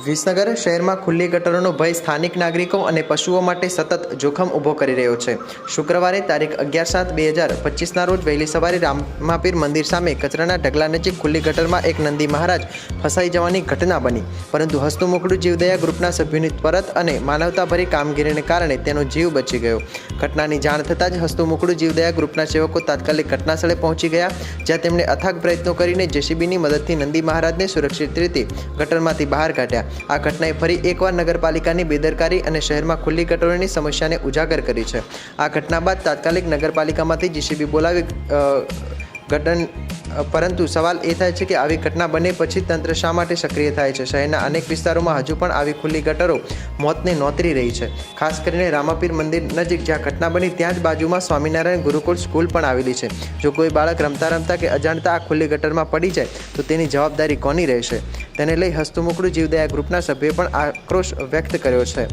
વિસનગર શહેરમાં ખુલ્લી ગટરોનો ભય સ્થાનિક નાગરિકો અને પશુઓ માટે સતત જોખમ ઊભો કરી રહ્યો છે। શુક્રવારે તારીખ 11/7/2025ના રોજ વહેલી સવારે રામાપીર મંદિર સામે કચરાના ઢગલા નજીક ખુલ્લી ગટરમાં એક નંદી મહારાજ ફસાઈ જવાની ઘટના બની, પરંતુ હસતું મોકળું જીવદયા ગ્રુપના સભ્યોની ત્વરત અને માનવતાભરી કામગીરીને કારણે તેનો જીવ બચી ગયો। ઘટનાની જાણ થતાં જ હસતું મોકળું જીવદયા ગ્રુપના સેવકો તાત્કાલિક ઘટનાસ્થળે પહોંચી ગયા, જ્યાં તેમણે અથાગ પ્રયત્નો કરીને જેસીબીની મદદથી નંદી મહારાજને સુરક્ષિત રીતે ગટરમાંથી બહાર કાઢ્યા। આ ઘટનાએ ફરી એકવાર નગરપાલિકાની બેદરકારી અને શહેરમાં ખુલ્લી ગટરોની સમસ્યાને ઉજાગર કરી છે। આ ઘટના બાદ તાત્કાલિક નગરપાલિકામાંથી જેસીબી બોલાવી ગટન, પરંતુ સવાલ એ થાય છે કે આવી ઘટના બને પછી તંત્ર શા માટે સક્રિય થાય છે? શહેરના અનેક વિસ્તારોમાં હજુ પણ આવી ખુલ્લી ગટરો મોતને નોતરી રહી છે, ખાસ કરીને રામાપીર મંદિર નજીક જ્યાં ઘટના બની ત્યાં જ બાજુમાં સ્વામિનારાયણ ગુરુકુળ સ્કૂલ પણ આવેલી છે। જો કોઈ બાળક રમતા રમતા કે અજાણતા આ ખુલ્લી ગટરમાં પડી જાય તો તેની જવાબદારી કોની રહેશે? તેને લઈ હસતું મોકળું જીવદયા ગ્રુપના સભ્યોએ પણ આક્રોશ વ્યક્ત કર્યો છે।